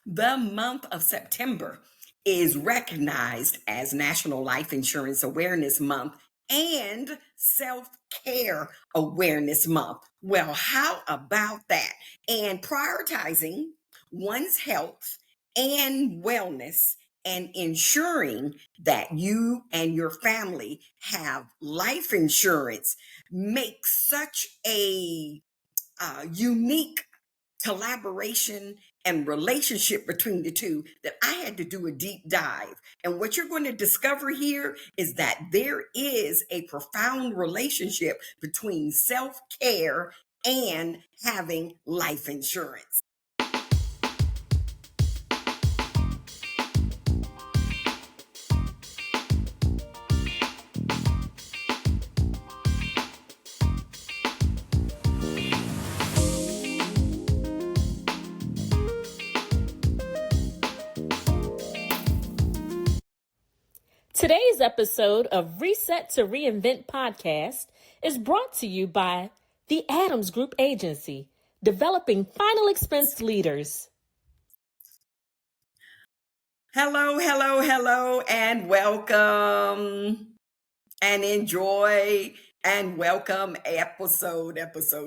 The month of September is recognized as National Life Insurance Awareness Month and Self Care Awareness Month. Well, how about that? And prioritizing one's health and wellness and ensuring that you and your family have life insurance makes such a unique collaboration and relationship between the two that I had to do a deep dive. And what you're going to discover here is that there is a profound relationship between self care and having life insurance. Today's episode of Reset to Reinvent podcast is brought to you by the Adams Group Agency, developing final expense leaders. Hello, and welcome and enjoy and welcome episode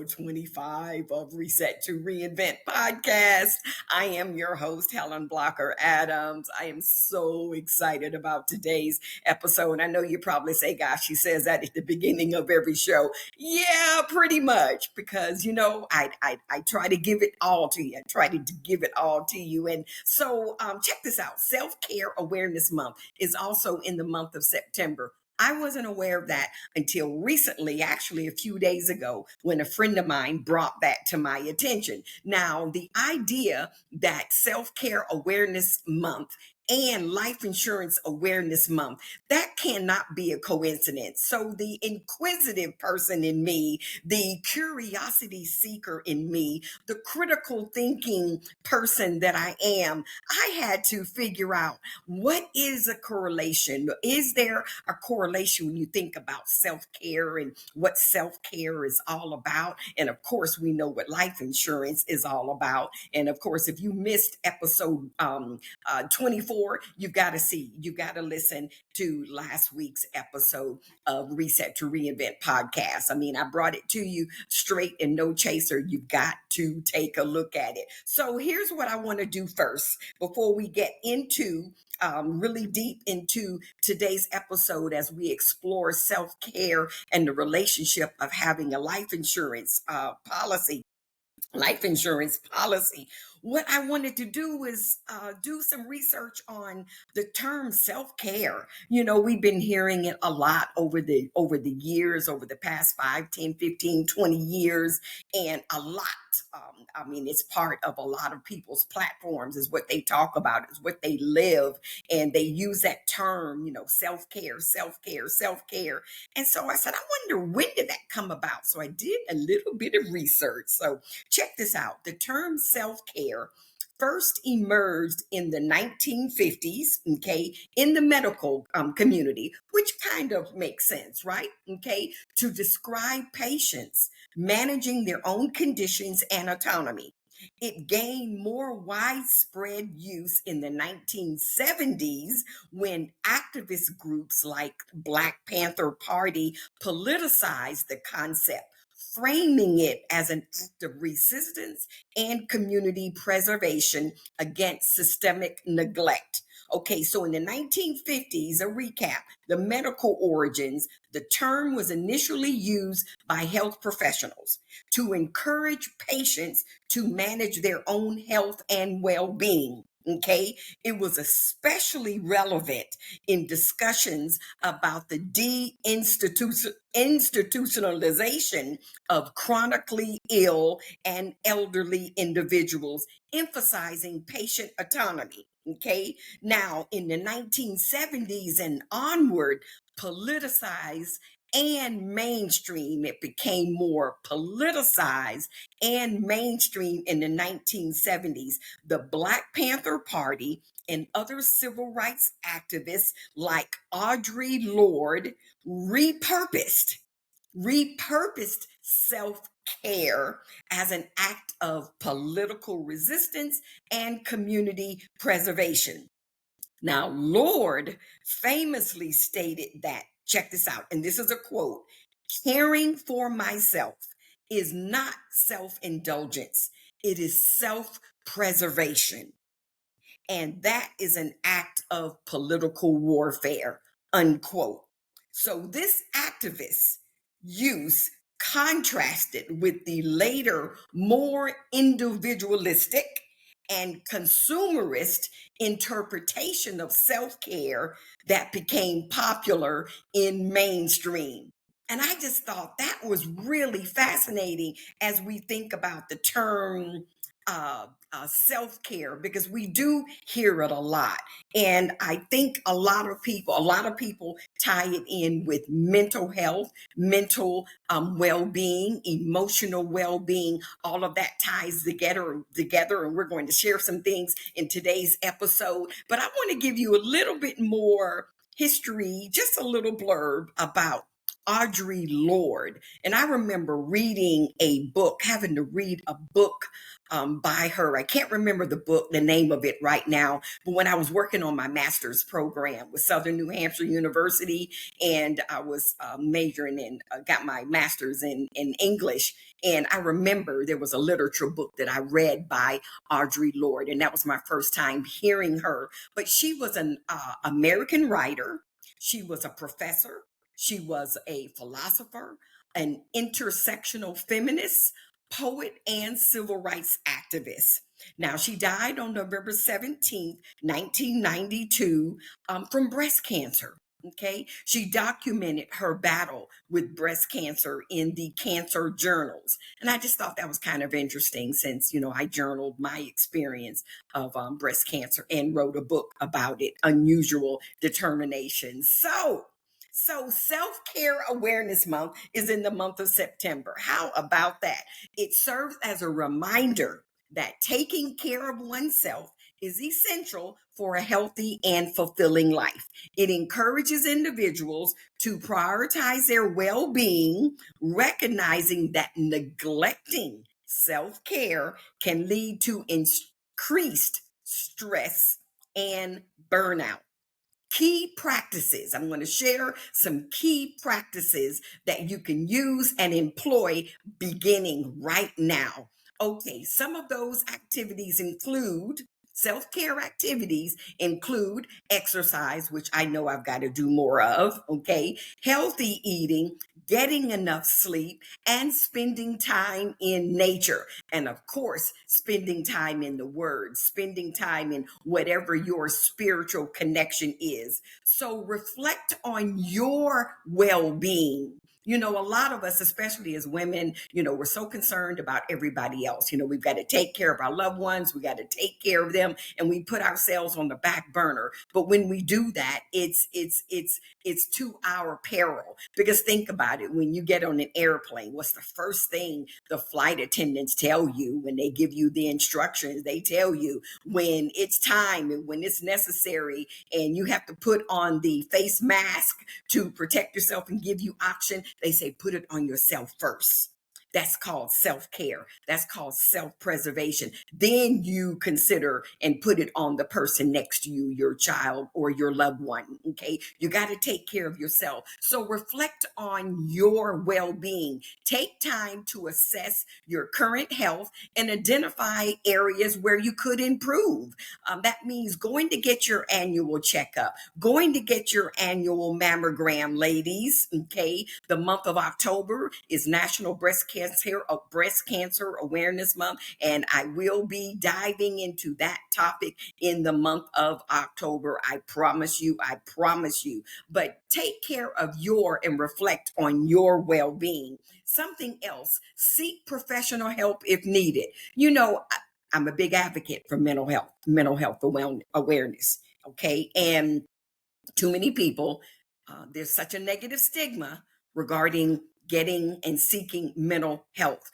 25 of Reset to Reinvent podcast. I am your host, Helen Blocker Adams. I am so excited about today's episode. I know you probably say, gosh, she says that at the beginning of every show. Yeah, pretty much, because, I try to give it all to you. I try to give it all to you. And so check this out. Self-Care Awareness Month is also in the month of September. I wasn't aware of that until recently, actually a few days ago, when a friend of mine brought that to my attention. Now, the idea that Self-Care Awareness Month and Life Insurance Awareness Month, that cannot be a coincidence. So the inquisitive person in me, the curiosity seeker in me, the critical thinking person that I am, I had to figure out, what is a correlation? Is there a correlation when you think about self-care and what self-care is all about? And of course, we know what life insurance is all about. And of course, if you missed episode 24, you got to listen to last week's episode of Reset to Reinvent podcast. I mean, I brought it to you straight and no chaser. You've got to take a look at it. So here's what I want to do first before we get into really deep into today's episode as we explore self-care and the relationship of having a life insurance policy. What I wanted to do is do some research on the term self-care. We've been hearing it a lot over the years, over the past 5, 10, 15, 20 years, and a lot. It's part of a lot of people's platforms, is what they talk about, is what they live, and they use that term, self-care, self-care, self-care. And so I said, I wonder, when did that come about? So I did a little bit of research. So check this out. The term self-care first emerged in the 1950s, okay, in the medical community, which kind of makes sense, right? Okay, to describe patients managing their own conditions and autonomy. It gained more widespread use in the 1970s when activist groups like Black Panther Party politicized the concept, framing it as an act of resistance and community preservation against systemic neglect. Okay, so in the 1950s, a recap, the medical origins, the term was initially used by health professionals to encourage patients to manage their own health and well-being. Okay, it was especially relevant in discussions about the deinstitutionalization of chronically ill and elderly individuals, emphasizing patient autonomy. Okay, now in the 1970s and onward, politicized and mainstream. It became more politicized and mainstream in the 1970s. The Black Panther Party and other civil rights activists like Audre Lorde repurposed self care as an act of political resistance and community preservation. Now, Lord famously stated that, check this out, and this is a quote: caring for myself is not self indulgence, it is self preservation. And that is an act of political warfare, unquote. So this activist use contrasted with the later, more individualistic and consumerist interpretation of self-care that became popular in mainstream. And I just thought that was really fascinating as we think about the term self-care, because we do hear it a lot. And I think a lot of people tie it in with mental health, mental well-being, emotional well-being. All of that ties together, and we're going to share some things in today's episode. But I want to give you a little bit more history, just a little blurb about Audre Lorde. And I remember having to read a book by her. I can't remember the name of it right now, but when I was working on my master's program with Southern New Hampshire University, and I was got my master's in English. And I remember there was a literature book that I read by Audre Lorde, and that was my first time hearing her. But she was an American writer. She was a professor. She was a philosopher, an intersectional feminist, poet, and civil rights activist. Now, she died on November 17th, 1992, from breast cancer. Okay. She documented her battle with breast cancer in the cancer journals. And I just thought that was kind of interesting since, I journaled my experience of breast cancer and wrote a book about it, Unusual Determination. So Self-Care Awareness Month is in the month of September. How about that? It serves as a reminder that taking care of oneself is essential for a healthy and fulfilling life. It encourages individuals to prioritize their well-being, recognizing that neglecting self-care can lead to increased stress and burnout. Key practices. I'm going to share some key practices that you can use and employ beginning right now. Okay, some of those activities include self-care activities include exercise, which I know I've got to do more of, okay, healthy eating, getting enough sleep, and spending time in nature. And of course, spending time in the Word, spending time in whatever your spiritual connection is. So reflect on your well-being. A lot of us, especially as women, we're so concerned about everybody else. We've got to take care of our loved ones. We got to take care of them, and we put ourselves on the back burner. But when we do that, it's to our peril. Because think about it, when you get on an airplane, what's the first thing the flight attendants tell you when they give you the instructions? They tell you when it's time and when it's necessary, and you have to put on the face mask to protect yourself and give you oxygen. They say, put it on yourself first. That's called self-care. That's called self-preservation. Then you consider and put it on the person next to you, your child or your loved one. Okay. You got to take care of yourself. So reflect on your well-being. Take time to assess your current health and identify areas where you could improve. That means going to get your annual checkup, going to get your annual mammogram, ladies. Okay. The month of October is National Breast Cancer Awareness Month, and I will be diving into that topic in the month of October. I promise you. But take care of and reflect on your well-being. Something else, seek professional help if needed. I'm a big advocate for mental health awareness. Okay. And too many people, there's such a negative stigma regarding getting and seeking mental health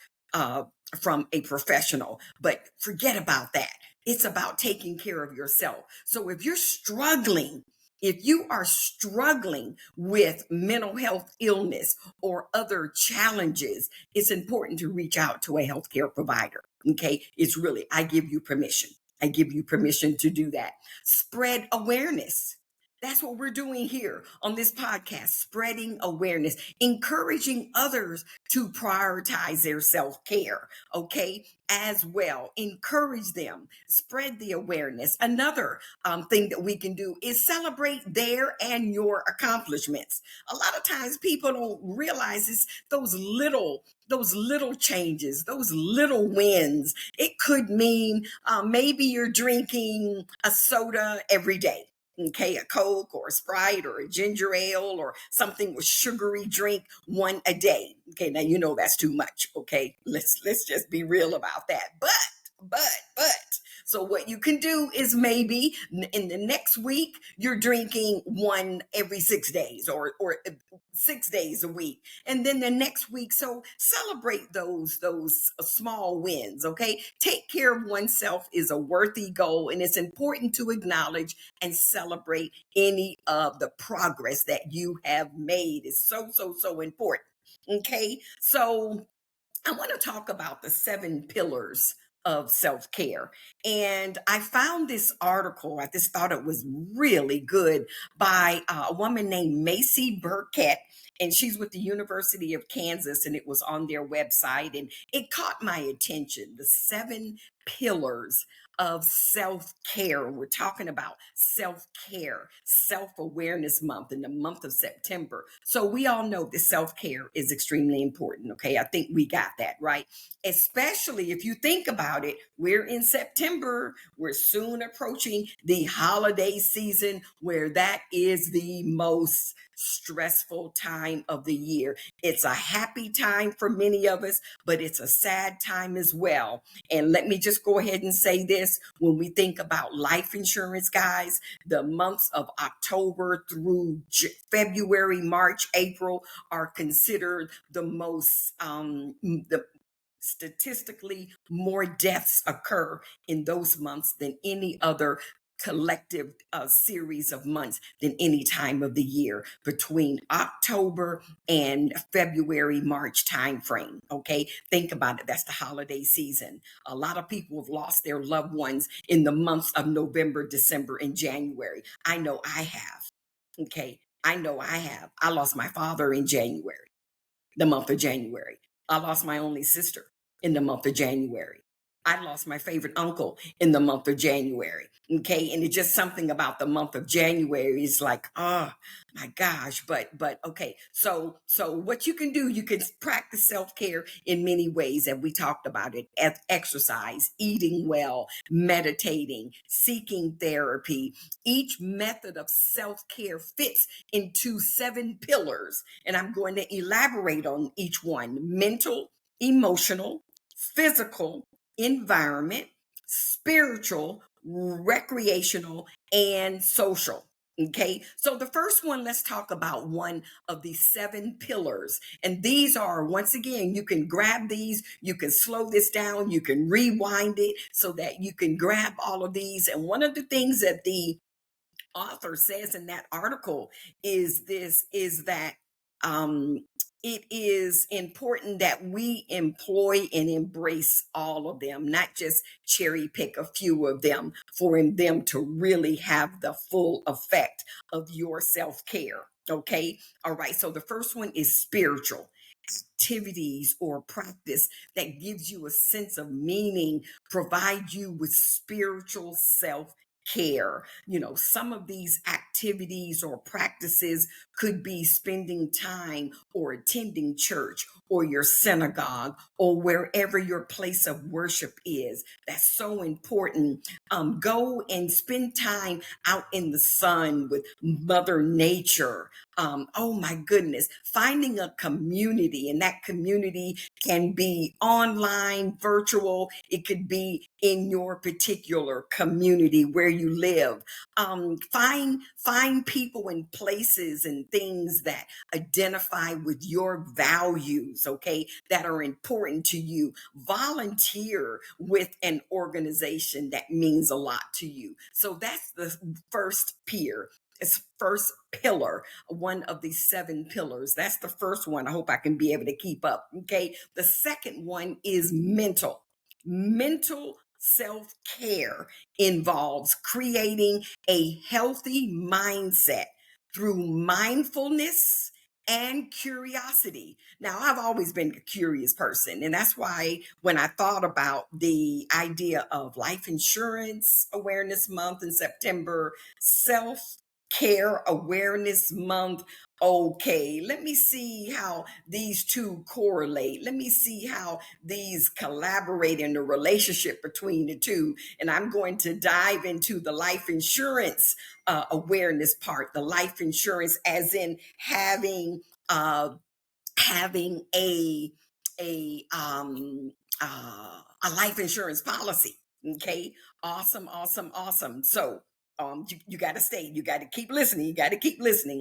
from a professional. But forget about that. It's about taking care of yourself. So if you're struggling If you are struggling with mental health illness or other challenges, it's important to reach out to a healthcare provider. Okay. It's really, I give you permission. I give you permission to do that. Spread awareness. That's what we're doing here on this podcast, spreading awareness, encouraging others to prioritize their self-care, okay, as well. Encourage them, spread the awareness. Another thing that we can do is celebrate their and your accomplishments. A lot of times people don't realize it's those little changes, those little wins. It could mean maybe you're drinking a soda every day. Okay, a Coke or a Sprite or a ginger ale or something with sugary drink, one a day. Okay, now you know that's too much. Okay, let's just be real about that. But so what you can do is maybe in the next week you're drinking one every 6 days or 6 days a week, and then the next week. So celebrate those small wins. Okay, take care of oneself is a worthy goal, and it's important to acknowledge and celebrate any of the progress that you have made. It's so important. Okay, so I want to talk about the 7 pillars of self care. And I found this article, I just thought it was really good, by a woman named Macy Burkett. And she's with the University of Kansas, and it was on their website. And it caught my attention, the 7 pillars of self care. We're talking about self care, self awareness month in the month of September. So we all know that self care is extremely important. Okay. I think we got that right. Especially if you think about it, we're in September, we're soon approaching the holiday season where that is the most stressful time of the year. It's a happy time for many of us, but it's a sad time as well. And let me just go ahead and say this. When we think about life insurance, guys, the months of October through February, March, April are considered the most, statistically more deaths occur in those months than any other collective series of months than any time of the year between October and February, March timeframe. Okay, think about it. That's the holiday season. A lot of people have lost their loved ones in the months of November, December, and January. I know I have. Okay, I know I have. I lost my father in January, the month of January. I lost my only sister in the month of January. I lost my favorite uncle in the month of January. Okay. And it's just something about the month of January is like, oh my gosh. But okay. So what you can do, you can practice self-care in many ways. And we talked about it: exercise, eating well, meditating, seeking therapy. Each method of self-care fits into 7 pillars. And I'm going to elaborate on each one: mental, emotional, physical, environment, spiritual, recreational, and social. Okay, so the first one, let's talk about one of these 7 pillars. And these are, once again, you can grab these, you can slow this down, you can rewind it so that you can grab all of these. And one of the things that the author says in that article is that um, it is important that we employ and embrace all of them, not just cherry pick a few of them for them to really have the full effect of your self-care. Okay. All right. So the first one is spiritual activities or practice that gives you a sense of meaning, provide you with spiritual self care. You know, some of these activities or practices could be spending time or attending church or your synagogue or wherever your place of worship is. That's so important. Go and spend time out in the sun with Mother Nature. Oh my goodness, finding a community, and that community can be online, virtual. It could be in your particular community where you live. Find people and places and things that identify with your values, okay, that are important to you. Volunteer with an organization that means a lot to you. So that's the first It's first pillar, one of the 7 pillars. That's the first one. I hope I can be able to keep up. Okay. The second one is mental. Mental self-care involves creating a healthy mindset through mindfulness and curiosity. Now, I've always been a curious person, and that's why when I thought about the idea of Life Insurance Awareness Month in September, self care awareness month. Okay, let me see how these two correlate. Let me see how these collaborate in the relationship between the two. And I'm going to dive into the life insurance awareness part, the life insurance as in uh, having a um a life insurance policy. Okay, awesome. So you got to stay, you got to keep listening,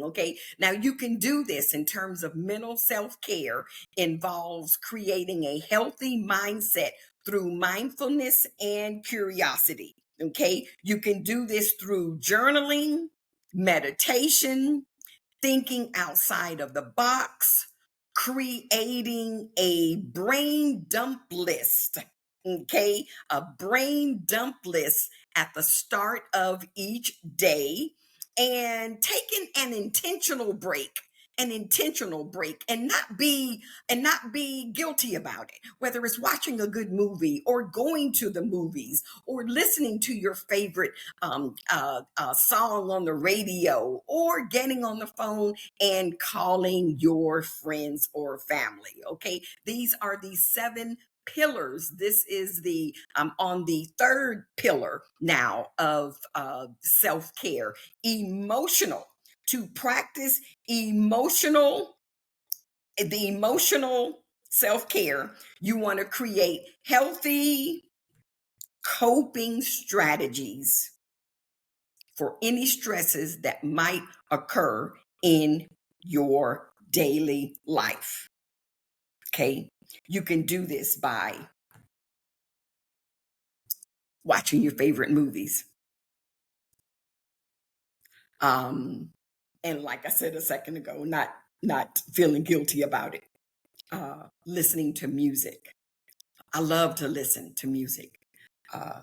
okay. Now you can do this in terms of mental self-care, involves creating a healthy mindset through mindfulness and curiosity. Okay, you can do this through journaling, meditation, thinking outside of the box, creating a brain dump list. Okay, a brain dump list at the start of each day, and taking an intentional break and not be guilty about it, whether it's watching a good movie or going to the movies or listening to your favorite song on the radio, or getting on the phone and calling your friends or family. Okay, these are the 7 pillars. This is the on the third pillar now of self-care, emotional. To practice the emotional self-care, you want to create healthy coping strategies for any stresses that might occur in your daily life. Okay, you can do this by watching your favorite movies. And like I said a second ago, not feeling guilty about it. Listening to music. I love to listen to music. Uh,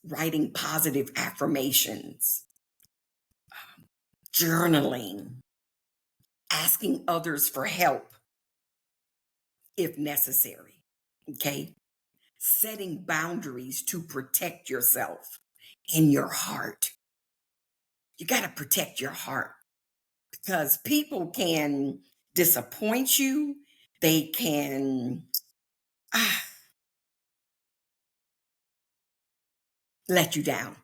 Writing positive affirmations, journaling, asking others for help if necessary. Okay, setting boundaries to protect yourself and your heart. You got to protect your heart, because people can disappoint you. They can let you down.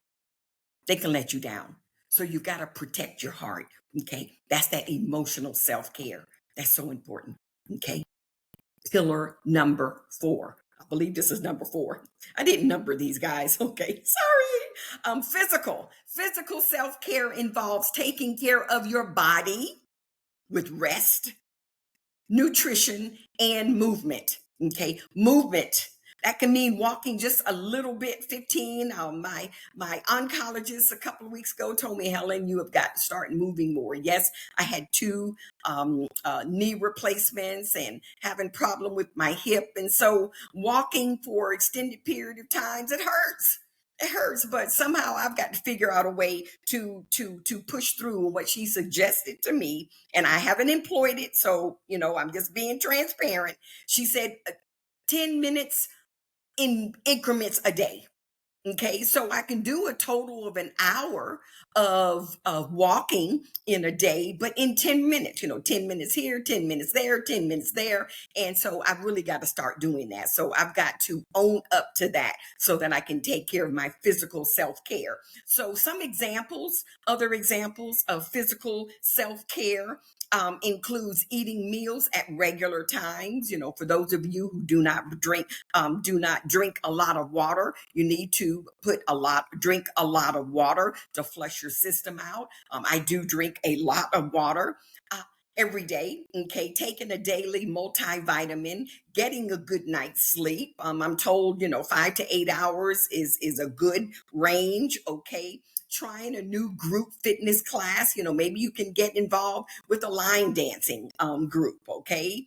They can let you down. So you got to protect your heart. Okay. That's that emotional self-care. That's so important. Okay. Pillar number 4. I believe this is number 4. I didn't number these guys. Okay. Sorry. Physical self-care involves taking care of your body with rest, nutrition, and movement. Okay, movement. That can mean walking just a little bit. 15. My oncologist a couple of weeks ago told me, Helen, you have got to start moving more. Yes, I had 2 knee replacements and having problem with my hip, and so walking for extended period of times, it hurts. It hurts, but somehow I've got to figure out a way to push through what she suggested to me, and I haven't employed it, so I'm just being transparent. She said 10 minutes in increments a day. Okay, so I can do a total of an hour of walking in a day, but in 10 minutes, 10 minutes here, 10 minutes there, 10 minutes there. And so I've really got to start doing that. So I've got to own up to that so that I can take care of my physical self-care. So some other examples of physical self-care includes eating meals at regular times. For those of you who do not drink a lot of water, you need to drink a lot of water to flush your system out. I do drink a lot of water. every day, okay, taking a daily multivitamin, getting a good night's sleep. I'm told, 5 to 8 hours is a good range, okay. Trying a new group fitness class, maybe you can get involved with a line dancing group, okay.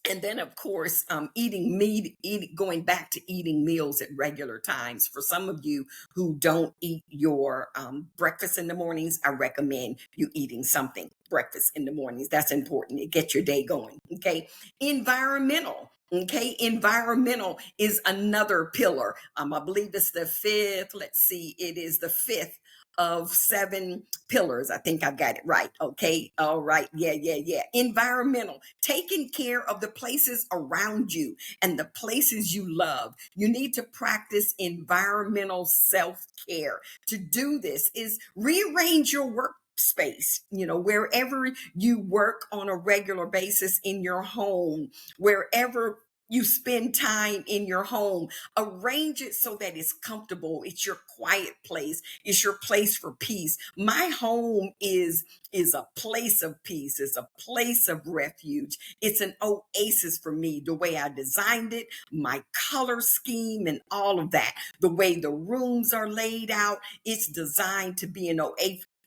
And then, of course, going back to eating meals at regular times. For some of you who don't eat your breakfast in the mornings, I recommend you eating something breakfast in the mornings. That's important. It gets your day going. Okay. Environmental. Okay. Environmental is another pillar. I believe it's the fifth. Let's see. It is the fifth of 7 pillars. I think I've got it right. Okay. All right. Yeah. Environmental, taking care of the places around you and the places you love. You need to practice environmental self-care. To do this is rearrange your workspace, wherever you work on a regular basis in your home, wherever you spend time in your home, arrange it so that it's comfortable. It's your quiet place. It's your place for peace. My home is a place of peace. It's a place of refuge. It's an oasis for me. The way I designed it, my color scheme and all of that, the way the rooms are laid out, it's designed to be an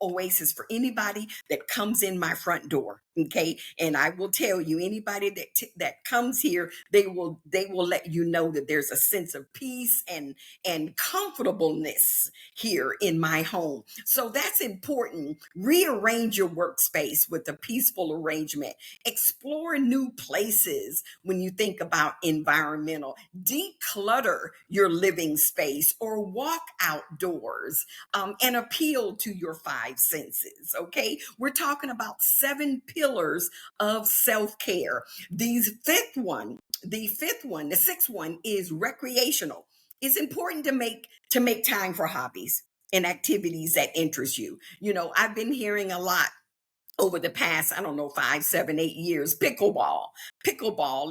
oasis for anybody that comes in my front door. Okay. And I will tell you, anybody that comes here, they will let you know that there's a sense of peace and comfortableness here in my home. So that's important. Rearrange your workspace with a peaceful arrangement. Explore new places when you think about environmental. Declutter your living space or walk outdoors, and appeal to your 5 senses. Okay. We're talking about 7 pillars of self-care. The sixth one is recreational. It's important to make time for hobbies and activities that interest you. I've been hearing a lot over the past, I don't know, 5, 7, 8 years. Pickleball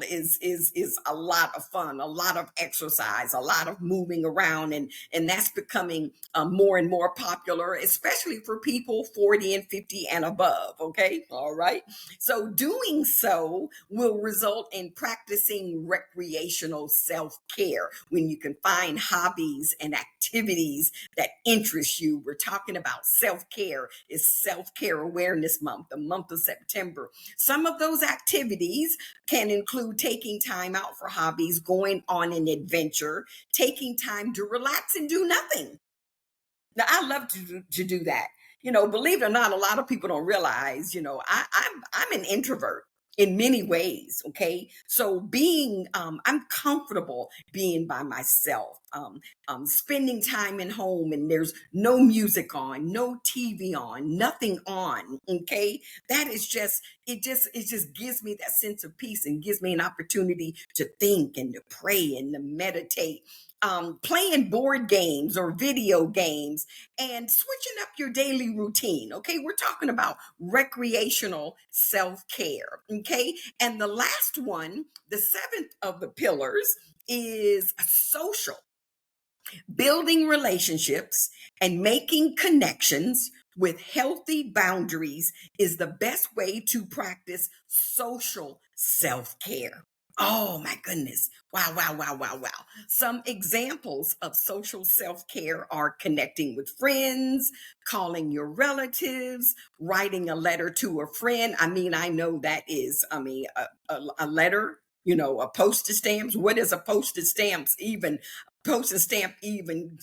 is a lot of fun, a lot of exercise, a lot of moving around, and that's becoming more and more popular, especially for people 40 and 50 and above. Okay, all right. So doing so will result in practicing recreational self-care when you can find hobbies and activities that interest you. We're talking about self-care. Is Self-Care Awareness Month, the month of September. Some of those activities can include taking time out for hobbies, going on an adventure, taking time to relax and do nothing. Now, I love to do that. Believe it or not, a lot of people don't realize, I'm an introvert in many ways. Okay. So I'm comfortable being by myself, spending time in home, and there's no music on, no TV on, nothing on. Okay. That is it just gives me that sense of peace and gives me an opportunity to think and to pray and to meditate. Playing board games or video games and switching up your daily routine. Okay. We're talking about recreational self-care. Okay. And the last one, the 7th of the pillars, is social. Building relationships and making connections with healthy boundaries is the best way to practice social self-care. Oh my goodness. Wow. Some examples of social self-care are connecting with friends, calling your relatives, writing a letter to a friend. I know that is, a letter, a postage stamps. What is a postage stamps even? Postage stamp even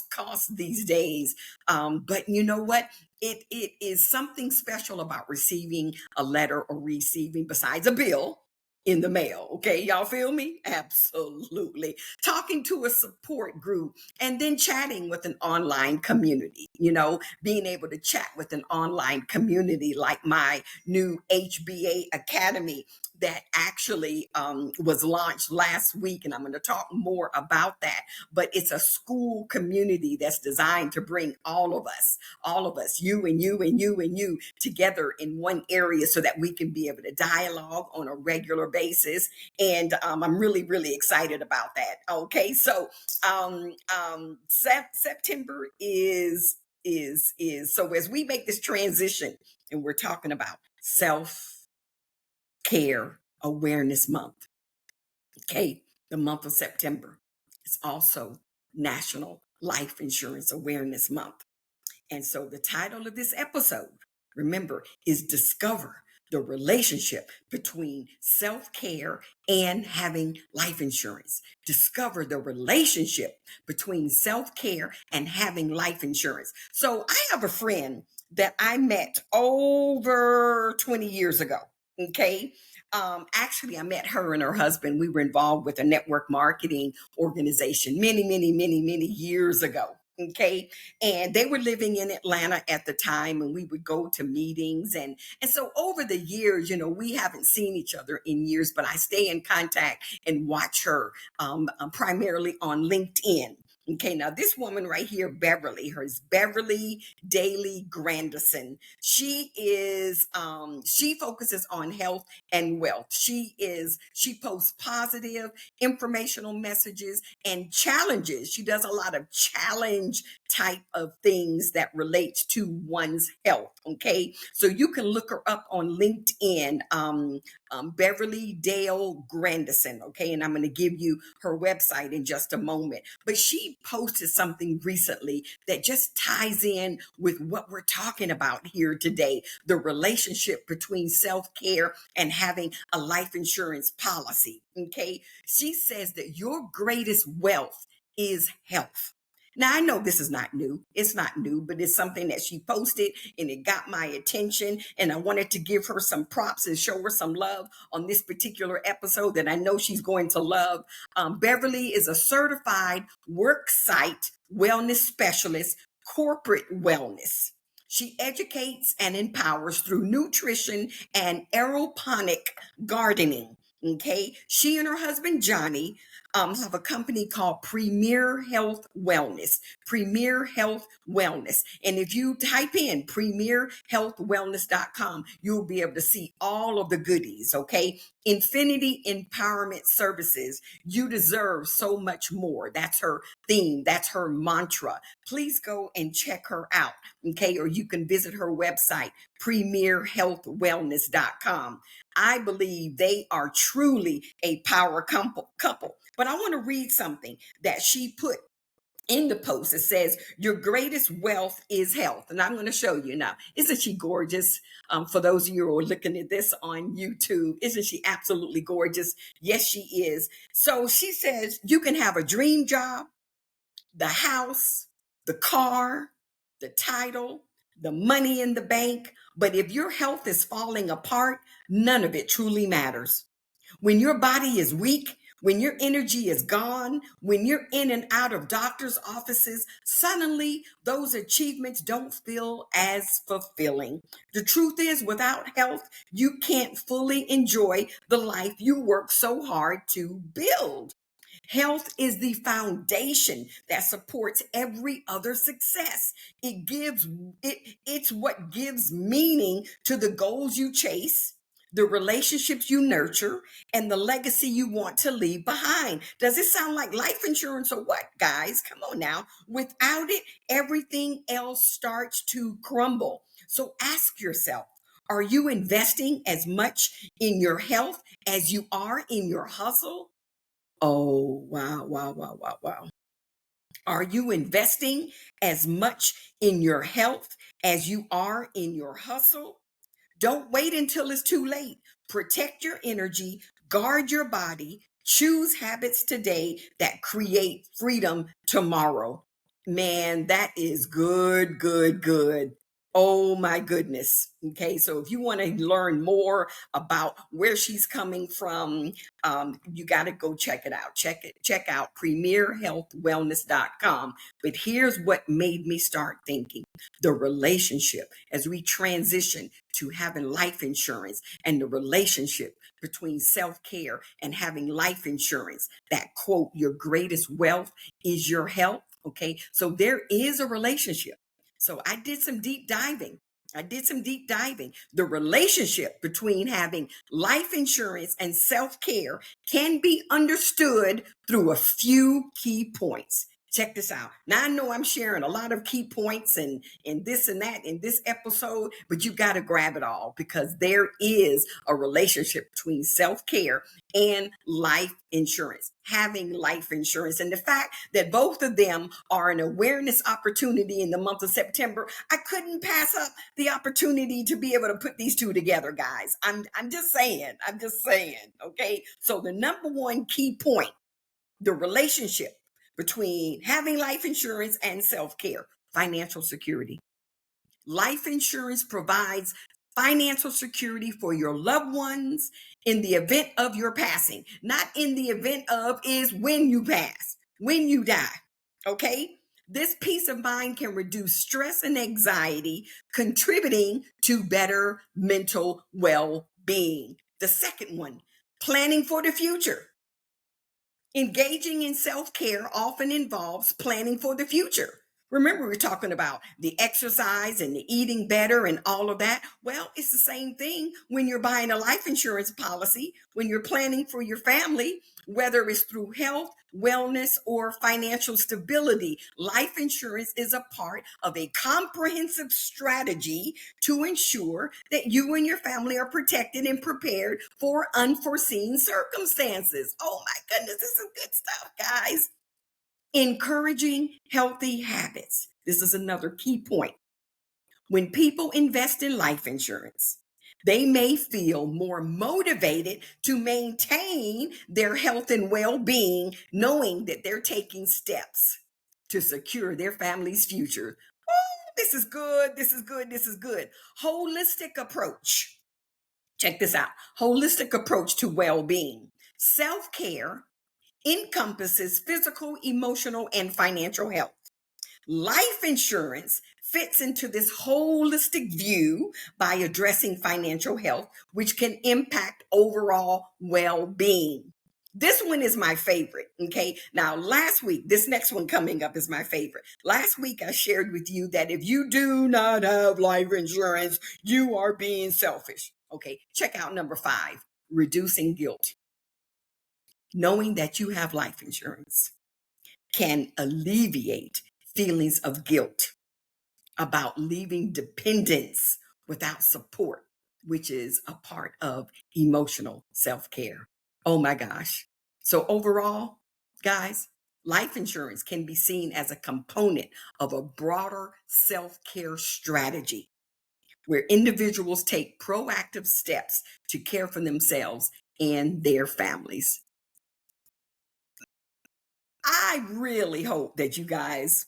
cost these days. But you know what? It is something special about receiving a letter or receiving, besides a bill, in the mail. Okay, y'all feel me? Absolutely. Talking to a support group and then chatting with an online community, being able to chat with an online community like my new HBA Academy that actually was launched last week. And I'm going to talk more about that. But it's a school community that's designed to bring all of us, you and you and you and you, together in one area so that we can be able to dialogue on a regular basis. And I'm really, really excited about that. Okay. So September is is so as we make this transition and we're talking about self-care awareness month. Okay, the month of September. It's also National Life Insurance Awareness Month. And so the title of this episode, remember, is Discover the Relationship Between Self-Care and Having Life Insurance. Discover the relationship between self-care and having life insurance. So I have a friend that I met over 20 years ago. Okay. Actually, I met her and her husband. We were involved with a network marketing organization many years ago. Okay. And they were living in Atlanta at the time, and we would go to meetings. And so over the years, we haven't seen each other in years, but I stay in contact and watch her primarily on LinkedIn. Okay, now this woman right here, Beverly, her is Beverly Daly Grandison. She she focuses on health and wealth. She posts positive informational messages and challenges. She does a lot of challenge type of things that relates to one's health. Okay, so you can look her up on LinkedIn, Beverly Dale Grandison. Okay, and I'm going to give you her website in just a moment. But she posted something recently that just ties in with what we're talking about here today: the relationship between self-care and having a life insurance policy. Okay, she says that your greatest wealth is health. Now, I know this is not new. It's not new, but it's something that she posted and it got my attention. And I wanted to give her some props and show her some love on this particular episode that I know she's going to love. Beverly is a certified worksite wellness specialist, corporate wellness. She educates and empowers through nutrition and aeroponic gardening. Okay. She and her husband, Johnny, have a company called Premier Health Wellness. Premier Health Wellness. And if you type in premierhealthwellness.com, you'll be able to see all of the goodies. Okay. Infinity Empowerment Services. You deserve so much more. That's her theme. That's her mantra. Please go and check her out. Okay. Or you can visit her website, premierhealthwellness.com. I believe they are truly a power couple. But I want to read something that she put in the post. It says, your greatest wealth is health. And I'm going to show you now. Isn't she gorgeous? For those of you who are looking at this on YouTube, isn't she absolutely gorgeous? Yes, she is. So she says, you can have a dream job, the house, the car, the title, the money in the bank. But if your health is falling apart, none of it truly matters. When your body is weak, when your energy is gone, when you're in and out of doctor's offices, suddenly those achievements don't feel as fulfilling. The truth is, without health, you can't fully enjoy the life you work so hard to build. Health is the foundation that supports every other success. It's what gives meaning to the goals you chase, the relationships you nurture, and the legacy you want to leave behind. Does it sound like life insurance or what, guys? Come on now. Without it, everything else starts to crumble. So ask yourself, are you investing as much in your health as you are in your hustle? Oh, wow. Are you investing as much in your health as you are in your hustle? Don't wait until it's too late. Protect your energy, guard your body, choose habits today that create freedom tomorrow. Man, that is good. Oh my goodness. Okay, so if you want to learn more about where she's coming from, you got to go check it out. Check out premierhealthwellness.com. But here's what made me start thinking: the relationship as we transition to having life insurance, and the relationship between self-care and having life insurance. That quote, your greatest wealth is your health. Okay, so there is a relationship. So I did some deep diving. The relationship between having life insurance and self-care can be understood through a few key points. Check this out. Now I know I'm sharing a lot of key points and this and that in this episode, but you got to grab it all because there is a relationship between self-care and life insurance, having life insurance. And the fact that both of them are an awareness opportunity in the month of September, I couldn't pass up the opportunity to be able to put these two together, guys. I'm just saying, okay? So the number one key point, the relationship between having life insurance and self-care, financial security. Life insurance provides financial security for your loved ones in the event of your passing, not in the event of is when you pass, when you die. Okay? This peace of mind can reduce stress and anxiety, contributing to better mental well-being. The second one, planning for the future. Engaging in self-care often involves planning for the future. Remember, we're talking about the exercise and the eating better and all of that. Well, it's the same thing when you're buying a life insurance policy, when you're planning for your family, whether it's through health, wellness, or financial stability. Life insurance is a part of a comprehensive strategy to ensure that you and your family are protected and prepared for unforeseen circumstances. Oh my goodness, this is good stuff, guys. Encouraging healthy habits. This is another key point. When people invest in life insurance, they may feel more motivated to maintain their health and well-being, knowing that they're taking steps to secure their family's future. Oh, this is good. This is good. This is good. Holistic approach. Check this out. Holistic approach to well-being. Self-care encompasses physical, emotional, and financial health. Life insurance fits into this holistic view by addressing financial health, which can impact overall well-being. This one is my favorite. Okay. Now, last week, this next one coming up is my favorite. Last week, I shared with you that if you do not have life insurance, you are being selfish. Okay. Check out number 5, reducing guilt. Knowing that you have life insurance can alleviate feelings of guilt about leaving dependents without support, which is a part of emotional self-care. Oh my gosh. So overall, guys, life insurance can be seen as a component of a broader self-care strategy where individuals take proactive steps to care for themselves and their families. I really hope that you guys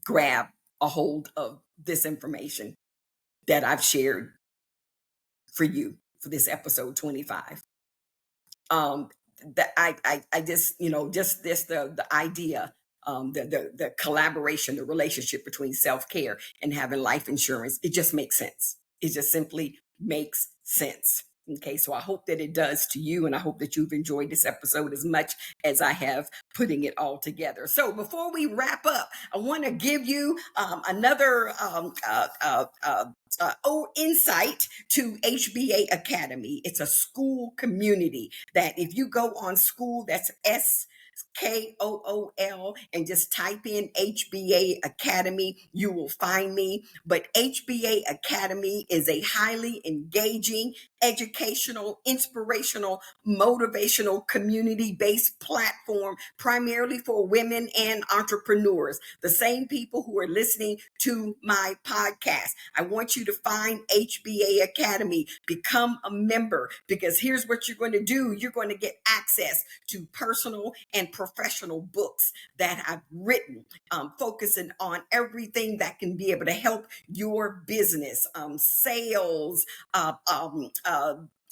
grab a hold of this information that I've shared for you for this episode 25. That I just, just this, the idea, the collaboration, the relationship between self-care and having life insurance, it just makes sense. It just simply makes sense. Okay, so I hope that it does to you, and I hope that you've enjoyed this episode as much as I have putting it all together. So before we wrap up, I want to give you another insight to HBA Academy. It's a school community that if you go on school, that's SKOOL, and just type in HBA Academy, you will find me. But HBA Academy is a highly engaging, educational, inspirational, motivational, community-based platform, primarily for women and entrepreneurs, the same people who are listening to my podcast. I want you to find HBA Academy, become a member, because here's what you're going to do. You're going to get access to personal and professional books that I've written, focusing on everything that can be able to help your business, sales,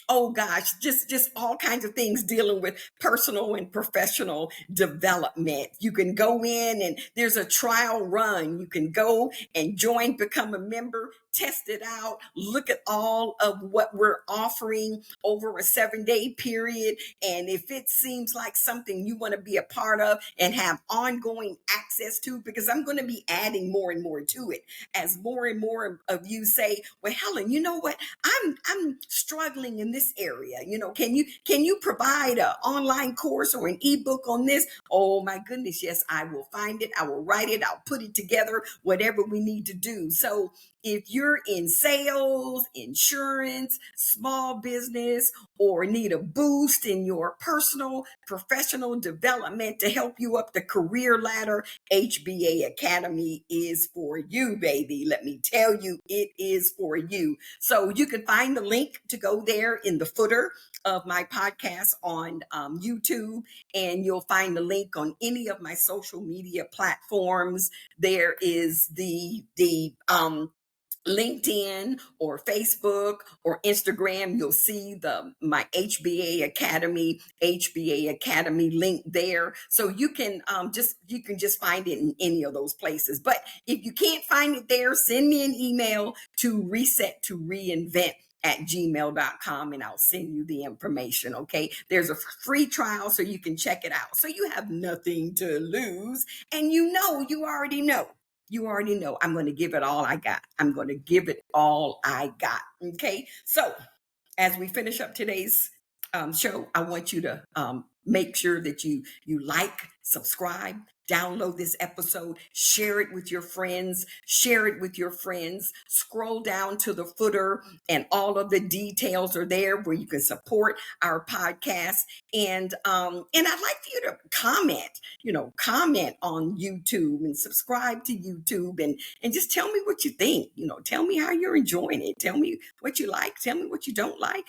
oh gosh, just all kinds of things dealing with personal and professional development. You can go in and there's a trial run. You can go and join, become a member, test it out, look at all of what we're offering over a 7-day period. And if it seems like something you want to be a part of and have ongoing access access to, because I'm going to be adding more and more to it as more and more of you say, well, Helen, you know what? I'm struggling in this area. Can you provide an online course or an ebook on this? Oh my goodness, yes, I will find it. I will write it. I'll put it together, whatever we need to do. So if you're in sales, insurance, small business, or need a boost in your personal, professional development to help you up the career ladder, HBA Academy is for you, baby. Let me tell you, it is for you. So you can find the link to go there in the footer of my podcast on YouTube, and you'll find the link on any of my social media platforms. There is the LinkedIn or Facebook or Instagram. You'll see my HBA Academy link there. So you can just find it in any of those places. But if you can't find it there, send me an email to reset2reinvent@gmail.com and I'll send you the information. Okay. There's a free trial so you can check it out. So you have nothing to lose. And you already know. I'm going to give it all I got. Okay. So as we finish up today's show, I want you to make sure that you like, subscribe, download this episode, share it with your friends, scroll down to the footer and all of the details are there where you can support our podcast. And I'd like for you to comment on YouTube and subscribe to YouTube and just tell me what you think. Tell me how you're enjoying it. Tell me what you like. Tell me what you don't like.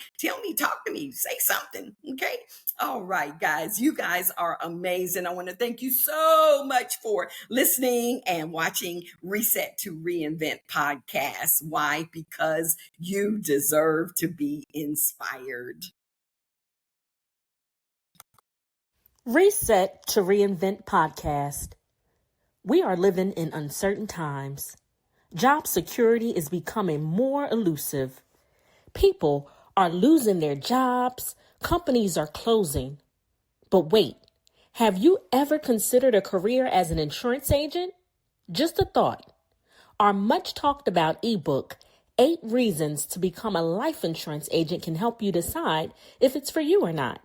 Talk to me, say something. Okay. All right, guys, you guys are amazing. I want to thank you so much for listening and watching Reset to Reinvent podcast. Why? Because you deserve to be inspired. Reset to Reinvent podcast. We are living in uncertain times. Job security is becoming more elusive. People are losing their jobs. Companies are closing. But wait, have you ever considered a career as an insurance agent? Just a thought. Our much talked about ebook, 8 Reasons to Become a Life Insurance Agent, can help you decide if it's for you or not.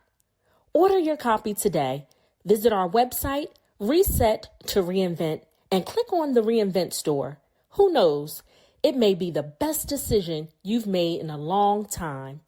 Order your copy today. Visit our website, Reset to Reinvent, and click on the Reinvent store. Who knows? It may be the best decision you've made in a long time.